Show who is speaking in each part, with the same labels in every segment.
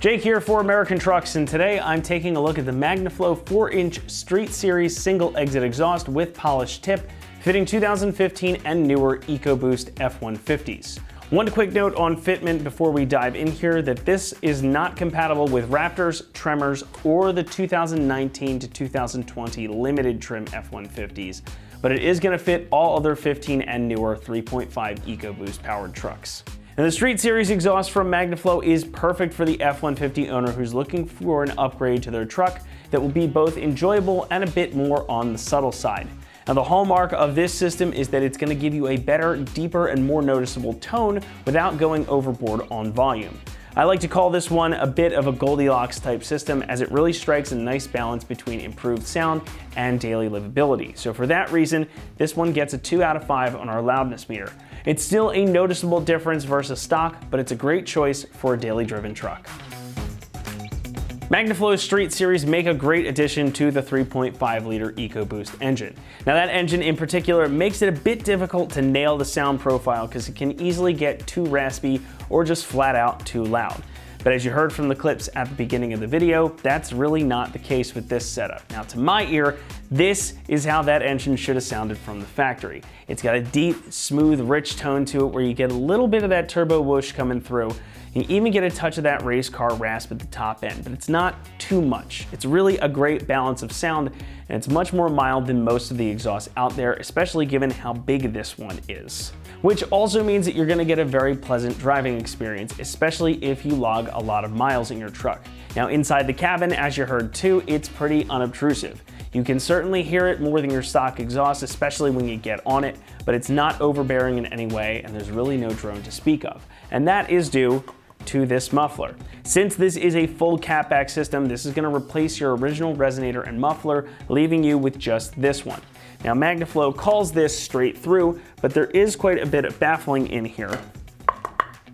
Speaker 1: Jake here for American Trucks, and today I'm taking a look at the Magnaflow 4-inch Street Series single exit exhaust with polished tip, fitting 2015 and newer EcoBoost F-150s. One quick note on fitment before we dive in here, that this is not compatible with Raptors, Tremors, or the 2019 to 2020 limited trim F-150s, but it is going to fit all other 15 and newer 3.5 EcoBoost powered trucks. And the Street Series exhaust from Magnaflow is perfect for the F-150 owner who's looking for an upgrade to their truck that will be both enjoyable and a bit more on the subtle side. Now, the hallmark of this system is that it's going to give you a better, deeper, and more noticeable tone without going overboard on volume. I like to call this one a bit of a Goldilocks type system, as it really strikes a nice balance between improved sound and daily livability. So for that reason, this one gets a 2 out of 5 on our loudness meter. It's still a noticeable difference versus stock, but it's a great choice for a daily driven truck. Magnaflow Street Series make a great addition to the 3.5 liter EcoBoost engine. Now, that engine in particular makes it a bit difficult to nail the sound profile because it can easily get too raspy or just flat out too loud. But as you heard from the clips at the beginning of the video, that's really not the case with this setup. Now, to my ear, this is how that engine should have sounded from the factory. It's got a deep, smooth, rich tone to it where you get a little bit of that turbo whoosh coming through. You even get a touch of that race car rasp at the top end, but it's not too much. It's really a great balance of sound, and it's much more mild than most of the exhausts out there, especially given how big this one is. Which also means that you're going to get a very pleasant driving experience, especially if you log a lot of miles in your truck. Now, inside the cabin, as you heard too, it's pretty unobtrusive. You can certainly hear it more than your stock exhaust, especially when you get on it, but it's not overbearing in any way, and there's really no drone to speak of. And that is due to this muffler. Since this is a full catback system, this is going to replace your original resonator and muffler, leaving you with just this one. Now, Magnaflow calls this straight through, but there is quite a bit of baffling in here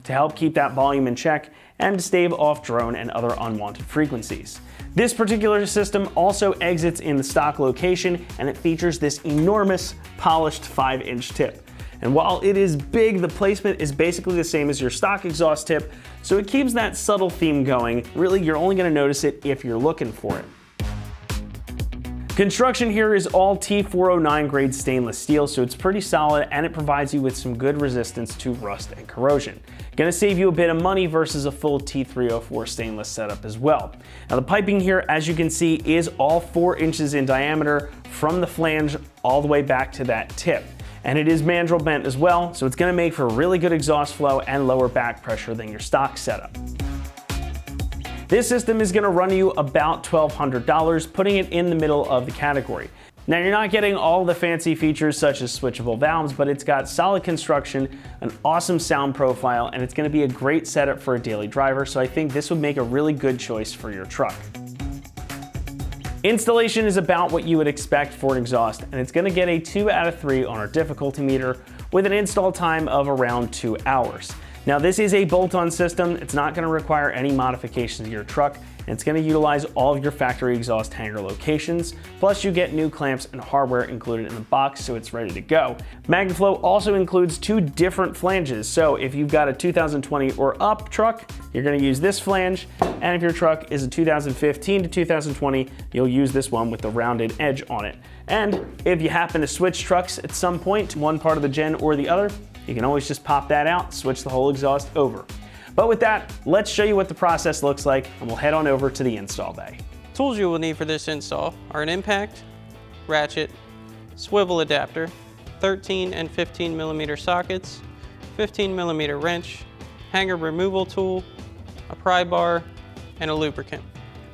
Speaker 1: to help keep that volume in check and to stave off drone and other unwanted frequencies. This particular system also exits in the stock location, and it features this enormous polished 5-inch tip. And while it is big, the placement is basically the same as your stock exhaust tip, so it keeps that subtle theme going. Really, you're only going to notice it if you're looking for it. Construction here is all T409 grade stainless steel, so it's pretty solid, and it provides you with some good resistance to rust and corrosion. Gonna save you a bit of money versus a full T304 stainless setup as well. Now, the piping here, as you can see, is all 4 inches in diameter from the flange all the way back to that tip. And it is mandrel bent as well, so it's gonna make for really good exhaust flow and lower back pressure than your stock setup. This system is going to run you about $1,200, putting it in the middle of the category. Now, you're not getting all the fancy features such as switchable valves, but it's got solid construction, an awesome sound profile, and it's going to be a great setup for a daily driver, so I think this would make a really good choice for your truck. Installation is about what you would expect for an exhaust, and it's going to get a 2 out of 3 on our difficulty meter with an install time of around 2 hours. Now, this is a bolt-on system. It's not going to require any modifications to your truck, and it's going to utilize all of your factory exhaust hanger locations. Plus, you get new clamps and hardware included in the box, so it's ready to go. Magnaflow also includes 2 different flanges, so if you've got a 2020 or up truck, you're going to use this flange, and if your truck is a 2015 to 2020, you'll use this one with the rounded edge on it. And if you happen to switch trucks at some point, one part of the gen or the other, you can always just pop that out, switch the whole exhaust over. But with that, let's show you what the process looks like, and we'll head on over to the install bay.
Speaker 2: Tools you will need for this install are an impact, ratchet, swivel adapter, 13 and 15 millimeter sockets, 15 millimeter wrench, hanger removal tool, a pry bar, and a lubricant.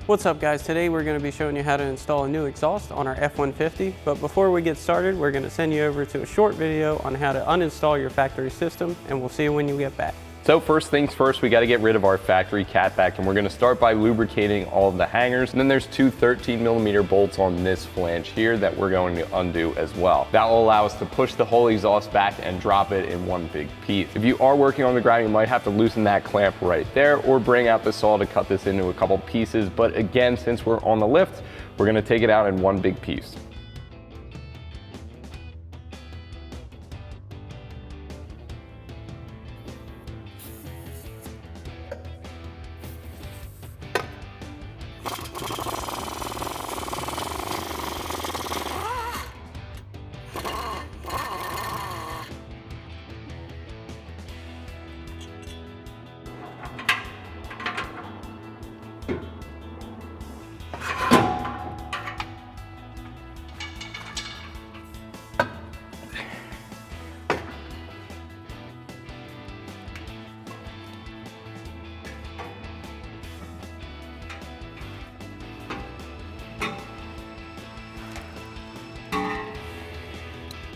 Speaker 2: What's up guys, today we're going to be showing you how to install a new exhaust on our F-150, but before we get started we're going to send you over to a short video on how to uninstall your factory system, and we'll see you when you get back.
Speaker 3: So first things first, we got to get rid of our factory catback, and we're going to start by lubricating all of the hangers. And then there's two 13mm bolts on this flange here that we're going to undo as well. That will allow us to push the whole exhaust back and drop it in one big piece. If you are working on the ground, you might have to loosen that clamp right there or bring out the saw to cut this into a couple pieces. But again, since we're on the lift, we're going to take it out in one big piece.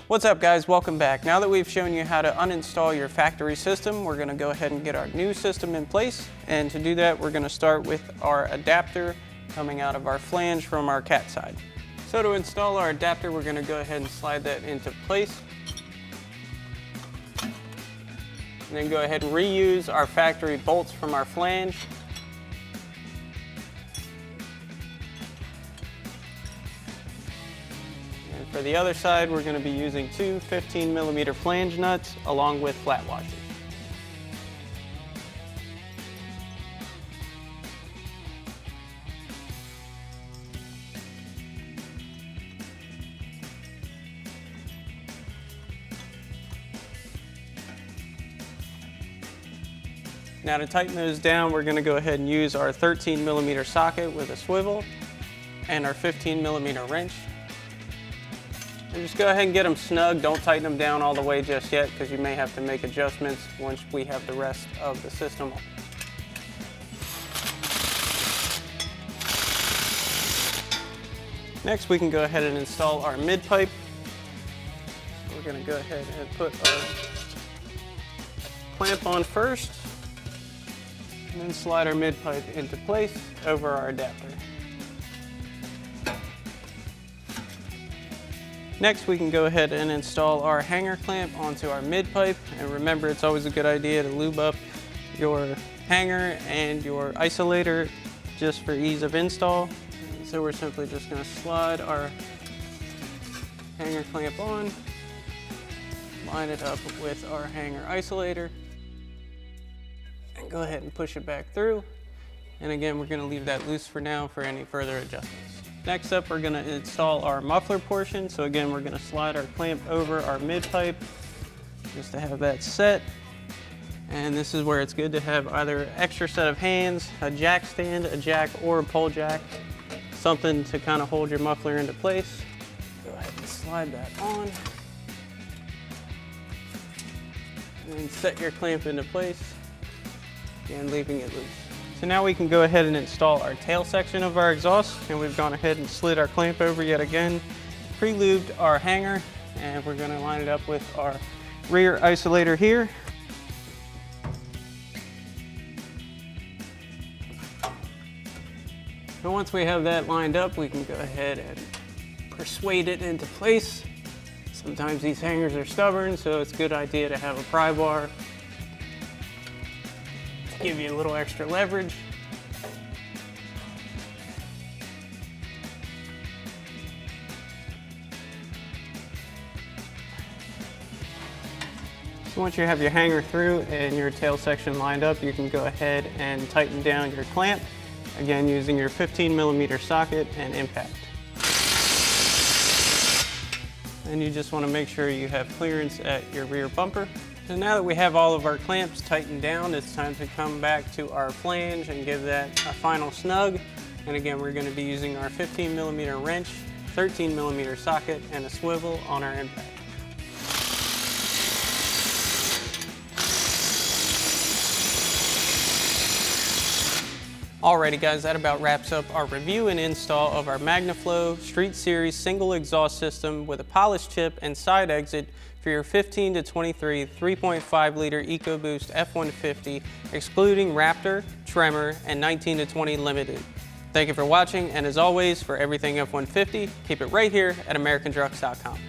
Speaker 2: What's up guys, welcome back. Now that we've shown you how to uninstall your factory system, we're going to go ahead and get our new system in place. And to do that, we're going to start with our adapter coming out of our flange from our cat side. So to install our adapter, we're going to go ahead and slide that into place. And then go ahead and reuse our factory bolts from our flange. For the other side, we're going to be using two 15mm flange nuts along with flat washers. Now to tighten those down, we're going to go ahead and use our 13mm socket with a swivel and our 15mm wrench. And just go ahead and get them snug. Don't tighten them down all the way just yet, because you may have to make adjustments once we have the rest of the system. Next, we can go ahead and install our mid pipe. We're going to go ahead and put our clamp on first, and then slide our mid pipe into place over our adapter. Next, we can go ahead and install our hanger clamp onto our mid pipe. And remember, it's always a good idea to lube up your hanger and your isolator just for ease of install. So we're simply just going to slide our hanger clamp on, line it up with our hanger isolator, and go ahead and push it back through. And again, we're going to leave that loose for now for any further adjustments. Next up, we're going to install our muffler portion. So again, we're going to slide our clamp over our mid pipe just to have that set. And this is where it's good to have either an extra set of hands, a jack stand, a jack, or a pole jack, something to kind of hold your muffler into place. Go ahead and slide that on. And then set your clamp into place, again, leaving it loose. So now we can go ahead and install our tail section of our exhaust, and we've gone ahead and slid our clamp over yet again, pre-lubed our hanger, and we're going to line it up with our rear isolator here. So once we have that lined up, we can go ahead and persuade it into place. Sometimes these hangers are stubborn, so it's a good idea to have a pry bar. Give you a little extra leverage. So once you have your hanger through and your tail section lined up, you can go ahead and tighten down your clamp, again using your 15mm socket and impact. And you just want to make sure you have clearance at your rear bumper. So now that we have all of our clamps tightened down, it's time to come back to our flange and give that a final snug. And again, we're going to be using our 15mm wrench, 13mm socket, and a swivel on our impact. Alrighty guys, that about wraps up our review and install of our Magnaflow Street Series single exhaust system with a polished tip and side exit for your 15 to 23 3.5 liter EcoBoost F-150, excluding Raptor, Tremor, and 19 to 20 Limited. Thank you for watching, and as always, for everything F-150, keep it right here at AmericanTrucks.com.